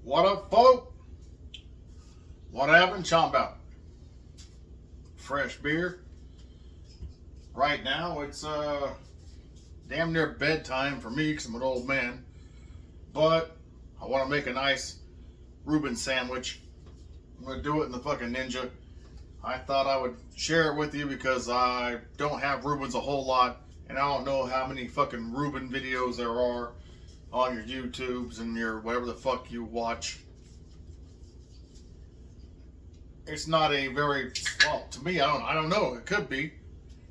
What up, folk? What happened? Chomp out. Fresh beer. Right now, it's damn near bedtime for me because I'm an old man. But I want to make a nice Reubens sandwich. I'm going to do it in the fucking Ninja. I thought I would share it with you because I don't have Reubens a whole lot. And I don't know how many fucking Reubens videos there are on your YouTubes and your whatever the fuck you watch. It's not a very, well, to me, I don't know. It could be.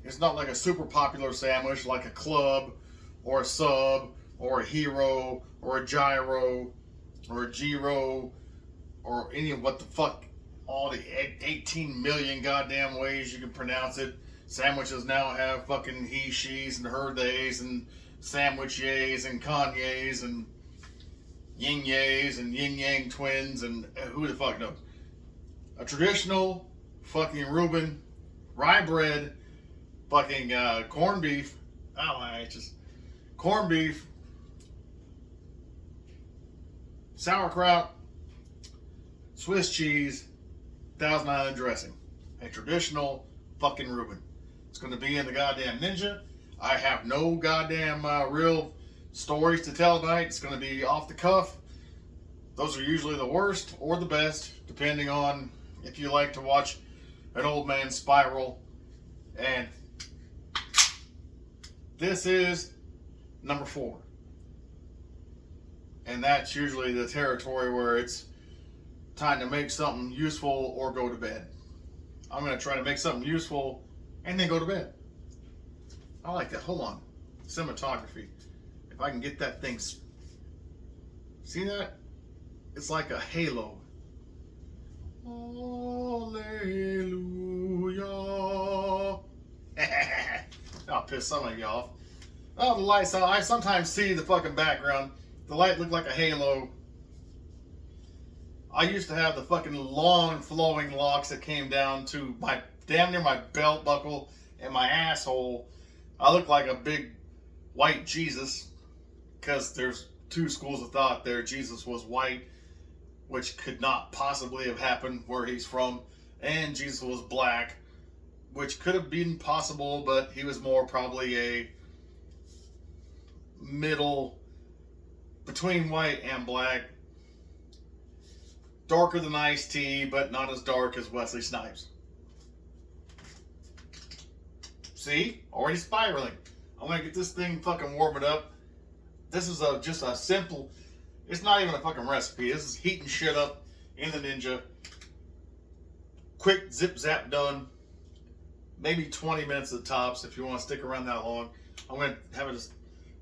It's not like a super popular sandwich like a Club or a Sub or a Hero or a Gyro or a Giro or any of what the fuck, all the 18 million goddamn ways you can pronounce it. Sandwiches now have fucking he, she's, and her days, and sandwich yays, and Kanye's, and yin yays, and yin yang twins, and who the fuck knows. A traditional fucking Reuben rye bread, fucking corned beef. Corned beef, sauerkraut, Swiss cheese, Thousand Island dressing. A traditional fucking Reuben. It's going to be in the goddamn Ninja. I have no goddamn real stories to tell tonight. It's going to be off the cuff. Those are usually the worst or the best, depending on if you like to watch an old man spiral. And this is number 4. And that's usually the territory where it's time to make something useful or go to bed. I'm going to try to make something useful and then go to bed. I like that. Hold on. Cinematography. If I can get that thing. See that? It's like a halo. Hallelujah. I'll piss some of you off. Oh, the lights. I sometimes see the fucking background. The light looked like a halo. I used to have the fucking long flowing locks that came down to my damn near my belt buckle and my asshole. I look like a big white Jesus because there's 2 schools of thought there. Jesus was white, which could not possibly have happened where he's from, and Jesus was black, which could have been possible, but he was more probably a middle between white and black. Darker than iced tea, but not as dark as Wesley Snipes. See? Already spiraling. I'm going to get this thing fucking warming up. This is just a simple, it's not even a fucking recipe. This is heating shit up in the Ninja. Quick zip zap done. Maybe 20 minutes at the tops if you want to stick around that long. I'm going to have a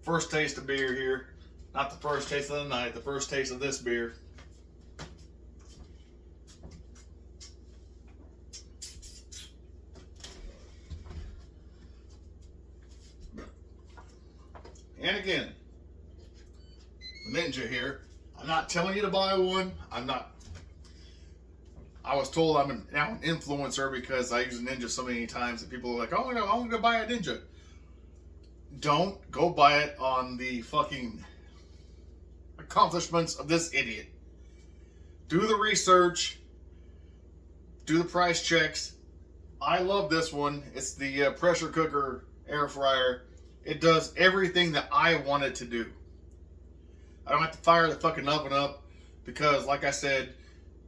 first taste of beer here. Not the first taste of the night, the first taste of this beer. And again, the Ninja here. I'm not telling you to buy one. I was told I'm now an influencer because I use a Ninja so many times that people are like, oh, no, I'm going to buy a Ninja. Don't go buy it on the fucking accomplishments of this idiot. Do the research. Do the price checks. I love this one. It's the pressure cooker air fryer. It does everything that I want it to do. I don't have to fire the fucking oven up because, like I said,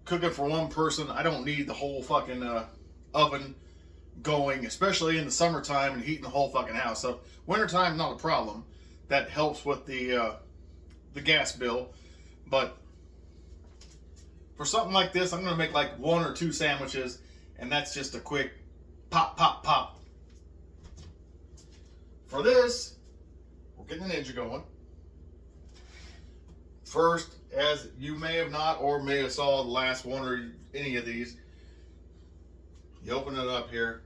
cooking for one person, I don't need the whole fucking oven going, especially in the summertime and heating the whole fucking house. So wintertime, not a problem. That helps with the gas bill. But for something like this, I'm going to make like 1 or 2 sandwiches, and that's just a quick pop, pop, pop. For this, we're getting the Ninja going. First, as you may have not or may have saw the last one or any of these, you open it up here.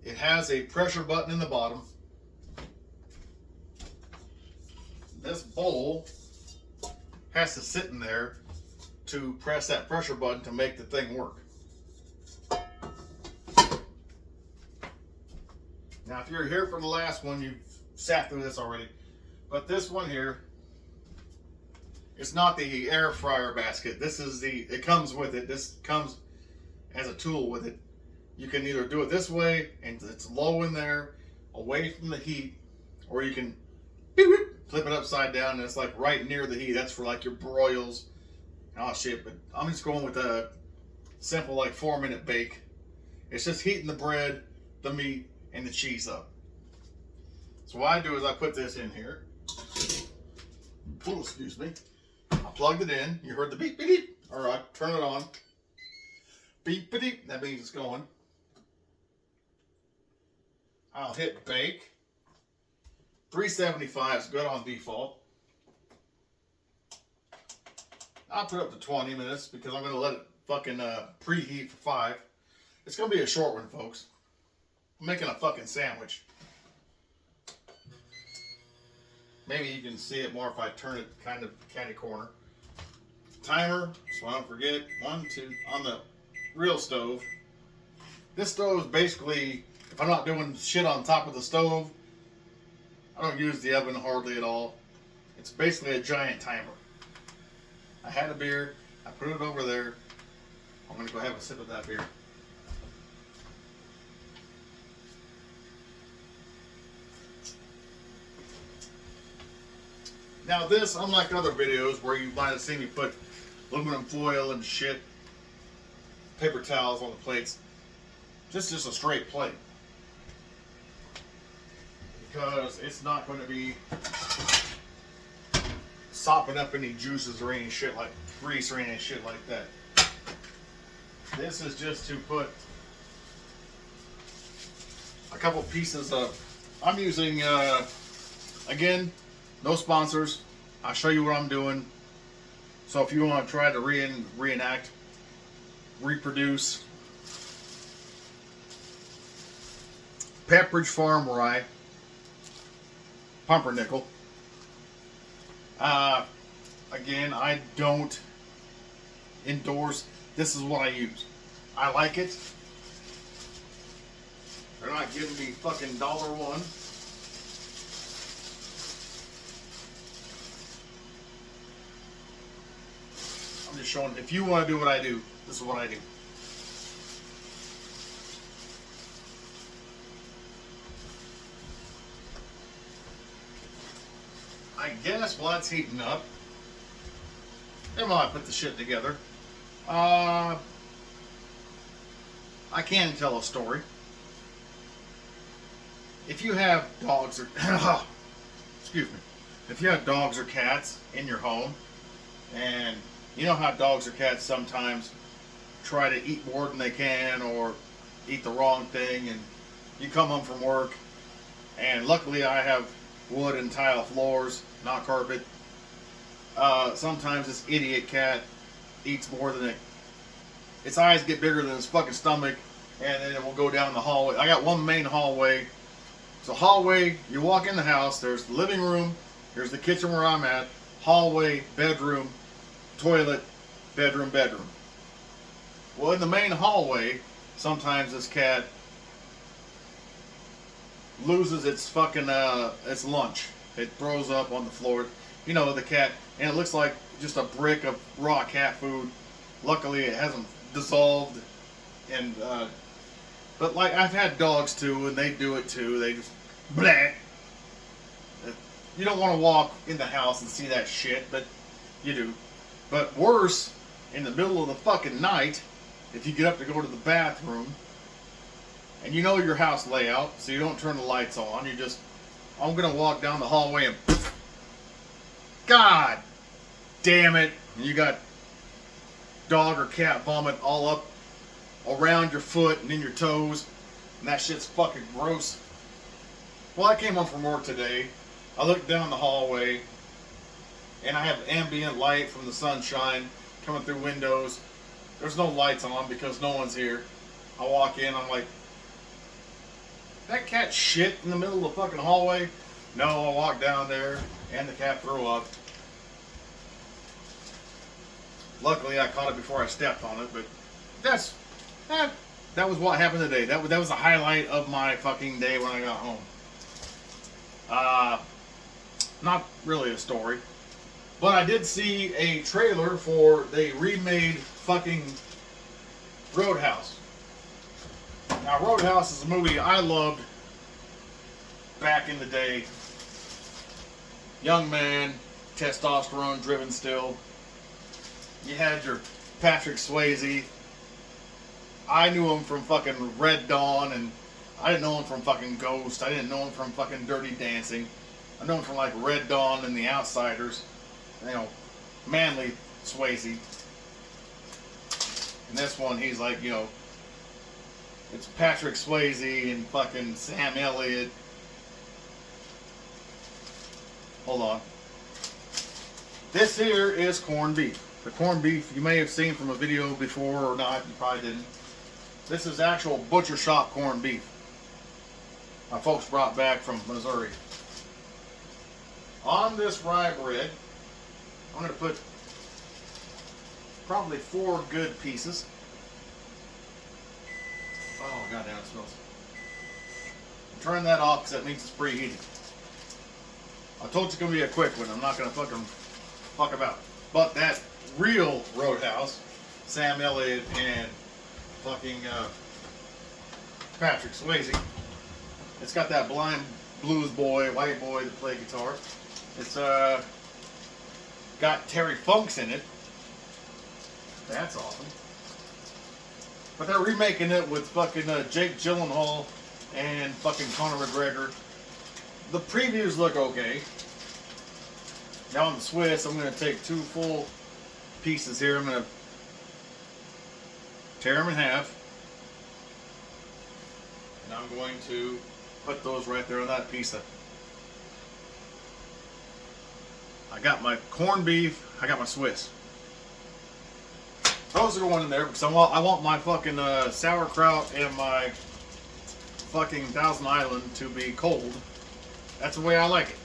It has a pressure button in the bottom. This bowl has to sit in there to press that pressure button to make the thing work. Now, if you're here for the last one, you've sat through this already. But this one here It's not the air fryer basket. This is it comes with it. This comes as a tool with it. You can either do it this way, and it's low in there, away from the heat, or you can flip it upside down, and it's like right near the heat. That's for like your broils. Oh shit, but I'm just going with a simple like 4-minute bake. It's just heating the bread, the meat, and the cheese up. So what I do is I put this in here. Oh, excuse me. I plugged it in. You heard the beep, beep, beep. All right, turn it on. Beep, beep, beep. That means it's going. I'll hit bake. 375 is good on default. I'll put it up to 20 minutes because I'm going to let it fucking preheat for 5. It's going to be a short one, folks. I'm making a fucking sandwich. Maybe you can see it more if I turn it kind of catty corner. Timer, so I don't forget. 1, 2, on the real stove. This stove is basically, if I'm not doing shit on top of the stove, I don't use the oven hardly at all. It's basically a giant timer. I had a beer, I put it over there. I'm gonna go have a sip of that beer. Now this, unlike other videos where you might have seen me put aluminum foil and shit, paper towels on the plates, just a straight plate. Because it's not going to be sopping up any juices or any shit like grease or any shit like that. This is just to put a couple pieces of, I'm using, again, no sponsors. I'll show you what I'm doing. So if you want to try to reenact, reproduce, Pepperidge Farm rye, pumpernickel. Again, I don't endorse. This is what I use. I like it. They're not giving me fucking $1. I'm just showing, if you want to do what I do, this is what I do. I guess while it's heating up, and while I put the shit together, I can tell a story. If you have dogs or, excuse me, if you have dogs or cats in your home, and you know how dogs or cats sometimes try to eat more than they can or eat the wrong thing, and you come home from work, and luckily I have wood and tile floors, not carpet. Sometimes this idiot cat eats more than its eyes get bigger than its fucking stomach, and then it will go down the hallway. I got one main hallway. It's a hallway. You walk in the house, there's the living room, there's the kitchen where I'm at, hallway, bedroom, toilet, bedroom, bedroom. Well, in the main hallway, sometimes this cat loses its fucking its lunch. It throws up on the floor. You know, the cat, and it looks like just a brick of raw cat food. Luckily, it hasn't dissolved. And but like I've had dogs too, and they do it too. They just bleh. You don't want to walk in the house and see that shit, but you do. But worse, in the middle of the fucking night, if you get up to go to the bathroom, and you know your house layout, so you don't turn the lights on, you just, I'm gonna walk down the hallway and God damn it, and you got dog or cat vomit all up around your foot and in your toes, and that shit's fucking gross. Well, I came home from work today, I looked down the hallway, and I have ambient light from the sunshine coming through windows. There's no lights on because no one's here. I walk in, I'm like, that cat shit in the middle of the fucking hallway? No, I walked down there and the cat threw up. Luckily, I caught it before I stepped on it, but that was what happened today. That was the highlight of my fucking day when I got home. Not really a story. But I did see a trailer for the remade fucking Roadhouse. Now, Roadhouse is a movie I loved back in the day. Young man, testosterone driven still. You had your Patrick Swayze. I knew him from fucking Red Dawn, and I didn't know him from fucking Ghost. I didn't know him from fucking Dirty Dancing. I know him from like Red Dawn and The Outsiders. You know, manly Swayze. And this one, he's like, you know, it's Patrick Swayze and fucking Sam Elliott. Hold on. This here is corned beef. The corned beef you may have seen from a video before or not. You probably didn't. This is actual butcher shop corned beef. My folks brought back from Missouri. On this rye bread, I'm going to put probably 4 good pieces. Oh, goddamn, it smells. Turn that off because that means it's preheated. I told you it's going to be a quick one. I'm not going to fucking fuck about. But that real Roadhouse, Sam Elliott and fucking Patrick Swayze, it's got that blind blues boy, white boy that play guitar. It's got Terry Funks in it. That's awesome. But they're remaking it with fucking Jake Gyllenhaal and fucking Conor McGregor. The previews look okay. Now on the Swiss, I'm going to take 2 full pieces here. I'm going to tear them in half. And I'm going to put those right there on that pizza. I got my corned beef. I got my Swiss. Those are going in there because I want my fucking sauerkraut and my fucking Thousand Island to be cold. That's the way I like it.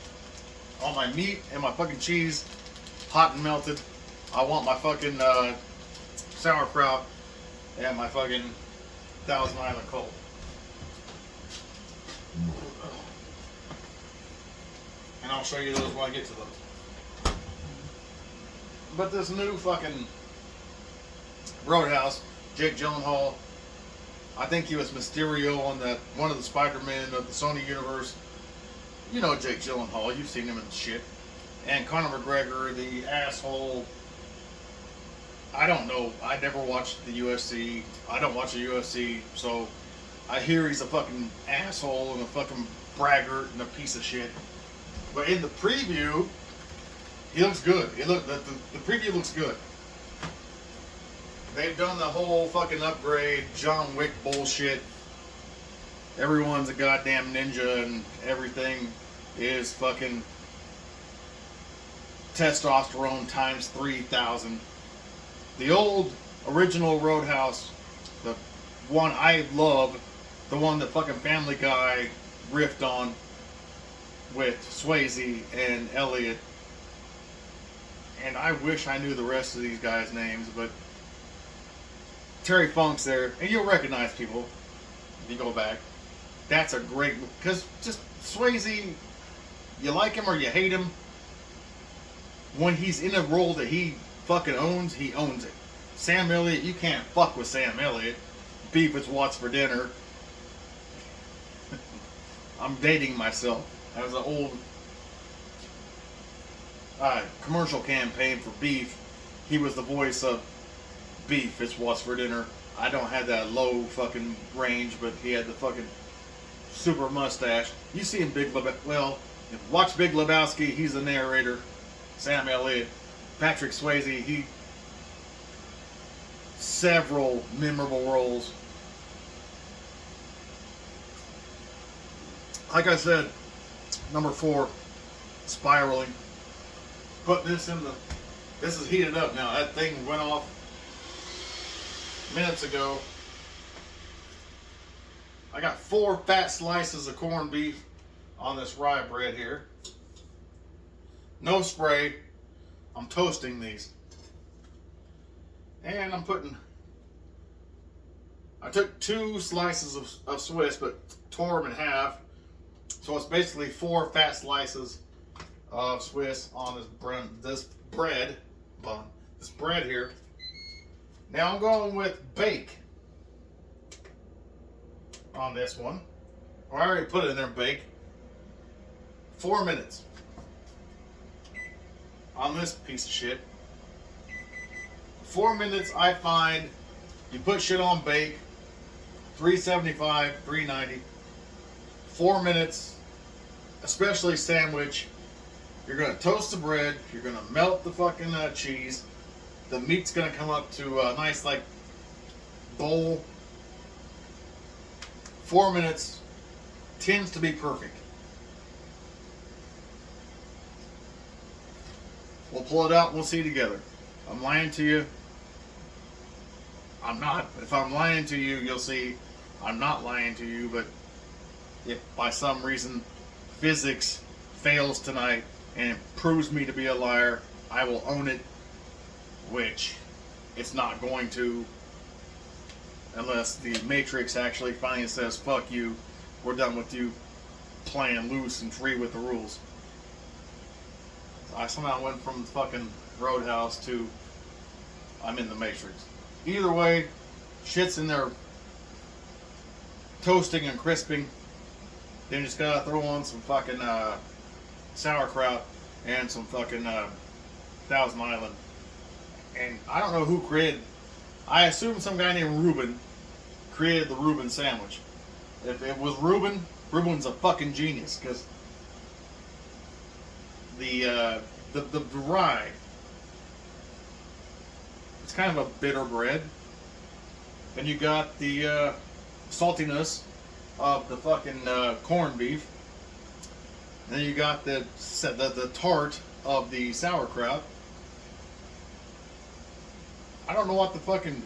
All my meat and my fucking cheese hot and melted. I want my fucking sauerkraut and my fucking Thousand Island cold. And I'll show you those when I get to those. But this new fucking Roadhouse, Jake Gyllenhaal, I think he was Mysterio on that one of the Spider-Men of the Sony universe. You know Jake Gyllenhaal, you've seen him in shit. And Conor McGregor, the asshole. I don't know. I never watched the UFC. I don't watch the UFC, so I hear he's a fucking asshole and a fucking braggart and a piece of shit. But in the preview, he looks good. The preview looks good. They've done the whole fucking upgrade, John Wick bullshit. Everyone's a goddamn ninja and everything is fucking testosterone times 3,000. The old original Roadhouse, the one I love, the one that fucking Family Guy riffed on with Swayze and Elliott. And I wish I knew the rest of these guys' names, but Terry Funk's there, and you'll recognize people if you go back. That's a great, because just Swayze, you like him or you hate him, when he's in a role that he fucking owns, he owns it. Sam Elliott, you can't fuck with Sam Elliott. Beef is what's for dinner. I'm dating myself. That was an old commercial campaign for beef. He was the voice of beef, it's what's for dinner. I don't have that low fucking range, but he had the fucking super mustache. You see him Big Lebowski. Well, watch Big Lebowski, he's the narrator. Sam Elliott. Patrick Swayze, he several memorable roles. Like I said, number 4, spiraling. Put this in the, this is heated up now. That thing went off minutes ago. I got 4 fat slices of corned beef on this rye bread here. No spray. I'm toasting these. And I'm putting, I took 2 slices of Swiss, but tore them in half. So it's basically 4 fat slices of Swiss on this bread bun, this bread here. Now I'm going with bake on this one. I already put it in there, bake. 4 minutes on this piece of shit. 4 minutes, I find you put shit on bake, $3.75, $3.90. 4 minutes, especially sandwich. You're gonna toast the bread. You're gonna melt the fucking cheese. The meat's gonna come up to a nice like bowl. 4 minutes tends to be perfect. We'll pull it out and we'll see together. I'm lying to you. I'm not. If I'm lying to you, you'll see I'm not lying to you. But if by some reason physics fails tonight and it proves me to be a liar, I will own it, which it's not going to, unless the Matrix actually finally says, fuck you, we're done with you playing loose and free with the rules. I somehow went from fucking Roadhouse to I'm in the Matrix. Either way, shit's in there toasting and crisping. Then you just gotta throw on some fucking sauerkraut and some fucking Thousand Island. And I don't know who created, I assume some guy named Reuben created the Reuben sandwich. If it was Reuben's a fucking genius, because the rye, it's kind of a bitter bread. Then you got the saltiness of the fucking corned beef. Then you got the tart of the sauerkraut. I don't know what the fucking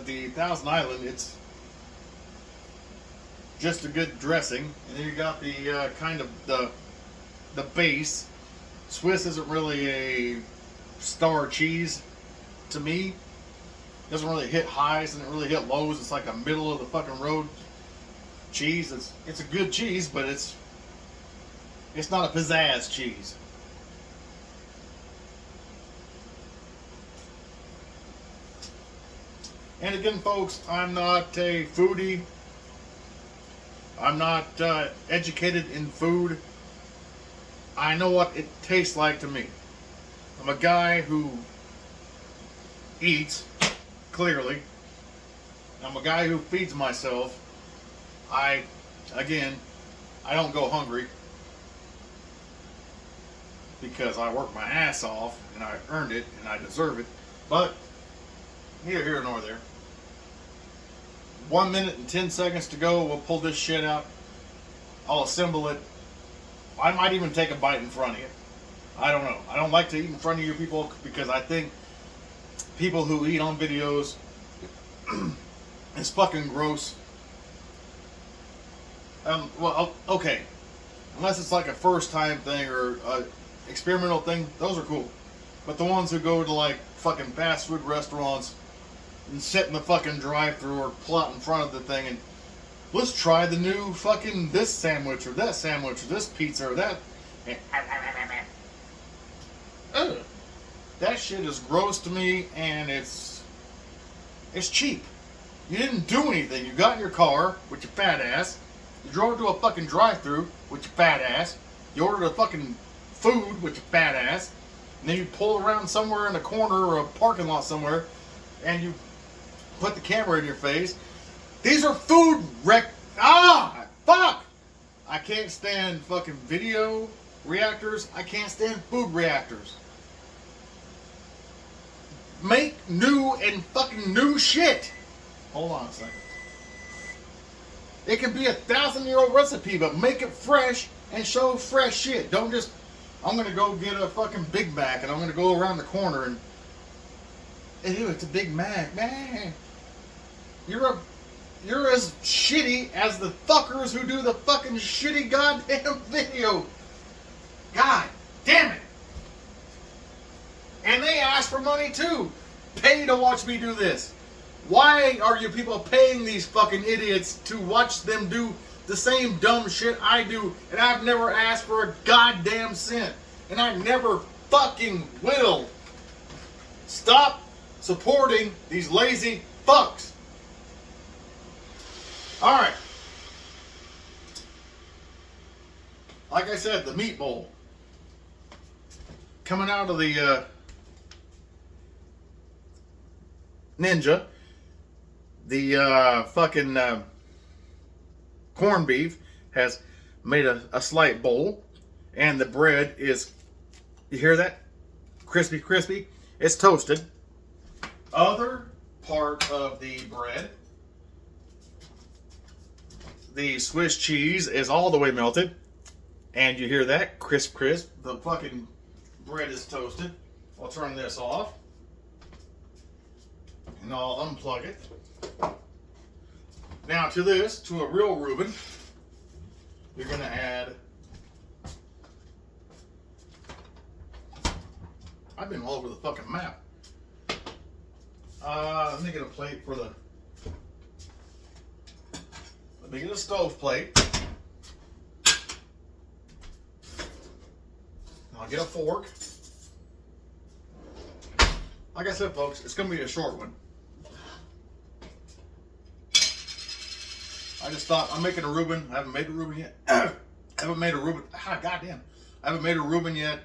the Thousand Island. It's just a good dressing, and then you got the kind of the base. Swiss isn't really a star cheese to me. It doesn't really hit highs and it really hit lows. It's like a middle of the fucking road cheese. It's a good cheese, but it's not a pizzazz cheese. And again, folks, I'm not a foodie. I'm not educated in food. I know what it tastes like to me. I'm a guy who eats, clearly. I'm a guy who feeds myself. I don't go hungry because I work my ass off and I earned it and I deserve it. But neither here nor there. 1 minute and 10 seconds to go. We'll pull this shit out. I'll assemble it. I might even take a bite in front of you. I don't know. I don't like to eat in front of you people because I think people who eat on videos is fucking gross. Well, okay. Unless it's like a first time thing or a experimental thing, those are cool. But the ones who go to like fucking fast food restaurants and sit in the fucking drive-thru or pull out in front of the thing and let's try the new fucking this sandwich or this pizza or that. Ugh. That shit is gross to me, and it's cheap. You didn't do anything. You got in your car with your fat ass. You drove to a fucking drive-thru with your fat ass. You ordered a fucking food with your fat ass. And then you pull around somewhere in a corner or a parking lot somewhere and you put the camera in your face. These are food fuck! I can't stand fucking video reactors. I can't stand food reactors. Make new and fucking new shit. Hold on a second. It can be 1,000-year-old recipe, but make it fresh and show fresh shit. Don't just, I'm gonna go get a fucking Big Mac and I'm gonna go around the corner and ew, it's a Big Mac. Man, you're as shitty as the fuckers who do the fucking shitty goddamn video. God damn it. And they ask for money too. Pay to watch me do this. Why are you people paying these fucking idiots to watch them do the same dumb shit I do? And I've never asked for a goddamn cent. And I never fucking will. Stop supporting these lazy fucks. All right. Like I said, the meat bowl. Coming out of the Ninja, the fucking corned beef has made a slight bowl, and the bread is, you hear that? Crispy, crispy. It's toasted. Other part of the bread, the Swiss cheese is all the way melted, and you hear that? Crisp, crisp. The fucking bread is toasted. I'll turn this off, and I'll unplug it. Now to this, to a real Reuben, you're going to add, I've been all over the fucking map. Let me get a plate for the, let me get a stove plate. I'll get a fork. Like I said, folks, it's going to be a short one. I just thought, I'm making a Reuben. I haven't made a Reuben yet. I haven't made a Reuben. Goddamn. I haven't made a Reuben yet.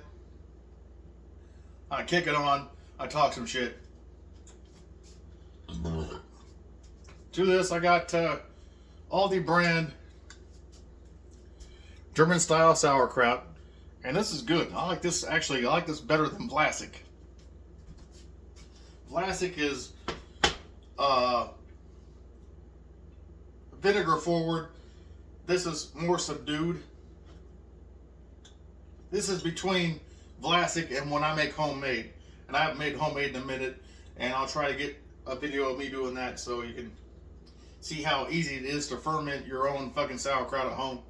I kick it on. I talk some shit. To this, I got Aldi brand German style sauerkraut. And this is good. I like this, actually, I like this better than Vlasic. Vlasic is vinegar forward. This is more subdued. This is between Vlasic and when I make homemade. And I haven't made homemade in a minute. And I'll try to get a video of me doing that so you can see how easy it is to ferment your own fucking sauerkraut at home.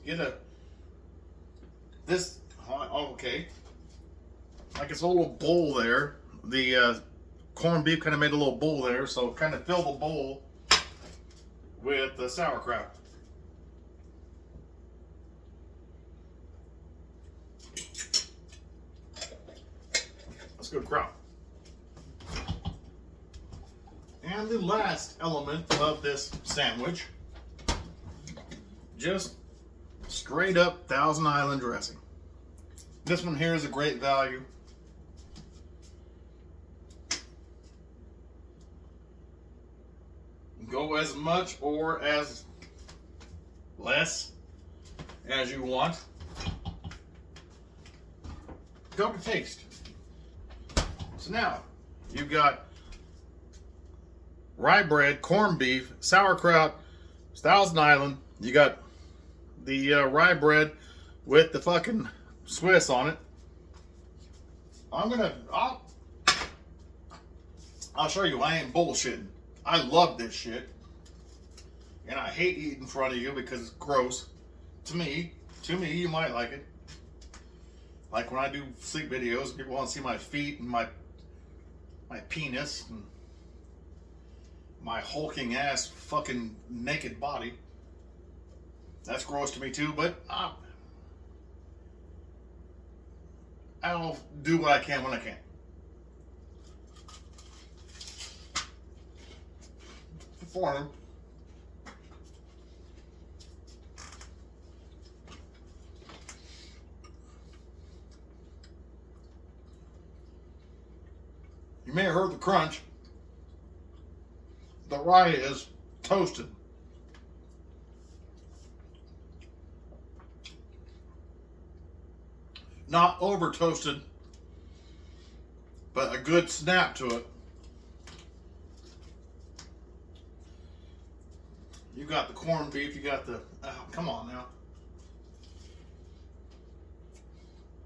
Get this, okay, like it's a little bowl there. The corned beef kind of made a little bowl there, so kind of fill the bowl with the sauerkraut. That's good kraut. And the last element of this sandwich, just straight up Thousand Island dressing. This one here is a great value. Go as much or as less as you want. Go to taste. So now you've got rye bread, corned beef, sauerkraut, Thousand Island. You got the rye bread with the fucking Swiss on it. I'll show you. I ain't bullshitting. I love this shit, and I hate eating in front of you because it's gross. To me, you might like it. Like when I do sleep videos, people want to see my feet and my penis and my hulking ass, fucking naked body. That's gross to me too, but I'll do what I can when I can. For him. You may have heard the crunch. The rye is toasted. Not over toasted, but a good snap to it. You got the corned beef, you got the, oh, come on now.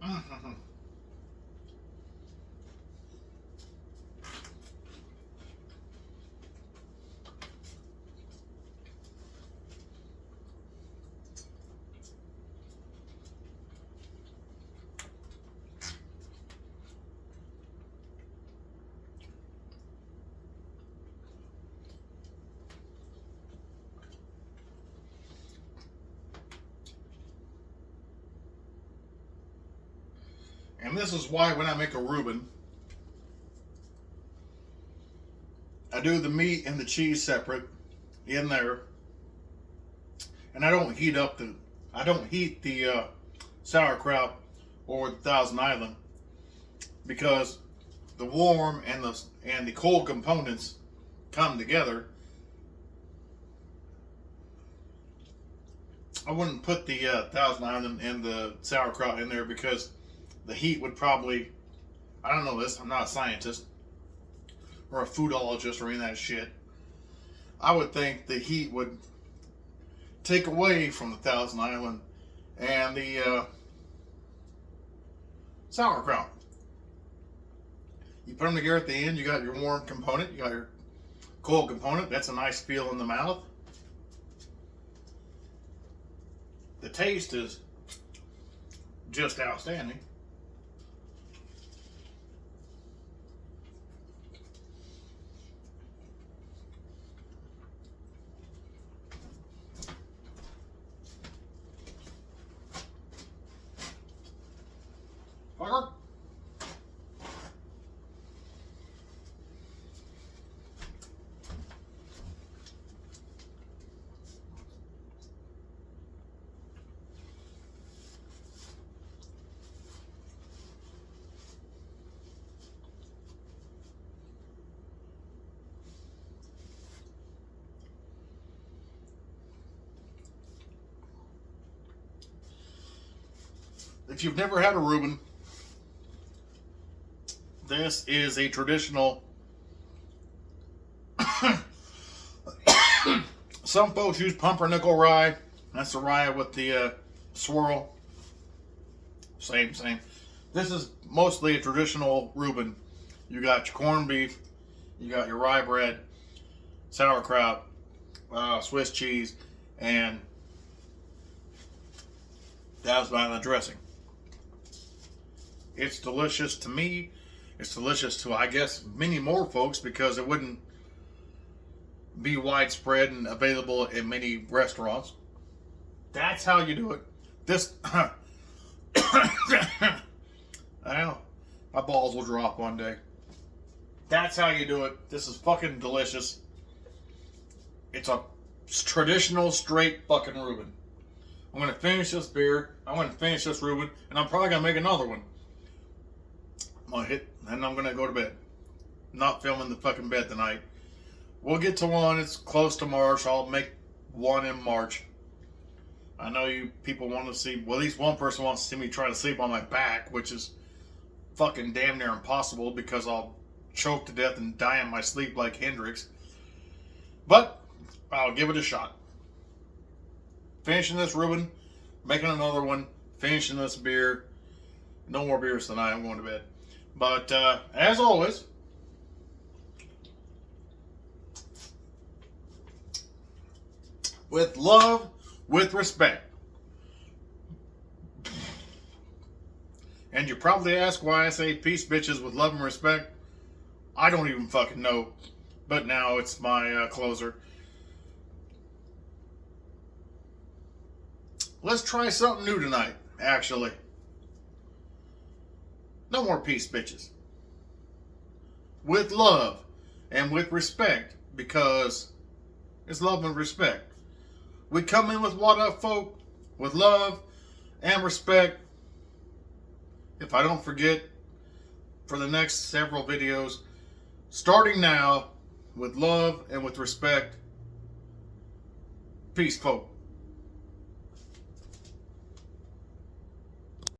Mm-hmm. And this is why when I make a Reuben, I do the meat and the cheese separate in there. And I don't heat the sauerkraut or the Thousand Island, because the warm and the cold components come together. I wouldn't put the Thousand Island and the sauerkraut in there because the heat would probably, I don't know this, I'm not a scientist or a foodologist or any of that shit. I would think the heat would take away from the Thousand Island and the sauerkraut. You put them together at the end, you got your warm component, you got your cold component. That's a nice feel in the mouth. The taste is just outstanding. Fucker. If you've never had a Reuben, this is a traditional. Some folks use pumpernickel rye. That's the rye with the swirl. Same. This is mostly a traditional Reuben. You got your corned beef, you got your rye bread, sauerkraut, Swiss cheese, and Thousand Island dressing. It's delicious to me. It's delicious to, I guess, many more folks because it wouldn't be widespread and available in many restaurants. That's how you do it. This, I know, my balls will drop one day. That's how you do it. This is fucking delicious. It's a traditional, straight fucking Reuben. I'm going to finish this beer. I'm going to finish this Reuben. And I'm probably going to make another one. I'm going to hit, and I'm going to go to bed. Not filming the fucking bed tonight. We'll get to one. It's close to March. I'll make one in March. I know you people want to see, well, at least one person wants to see me try to sleep on my back, which is fucking damn near impossible because I'll choke to death and die in my sleep like Hendrix. But I'll give it a shot. Finishing this Reuben, making another one, finishing this beer. No more beers tonight. I'm going to bed. But as always, with love, with respect. And you probably ask why I say peace, bitches, with love and respect. I don't even fucking know. But now it's my closer. Let's try something new tonight, actually. No more peace, bitches. With love and with respect, because it's love and respect. We come in with what up, folk, with love and respect. If I don't forget, for the next several videos, starting now, with love and with respect. Peace, folk.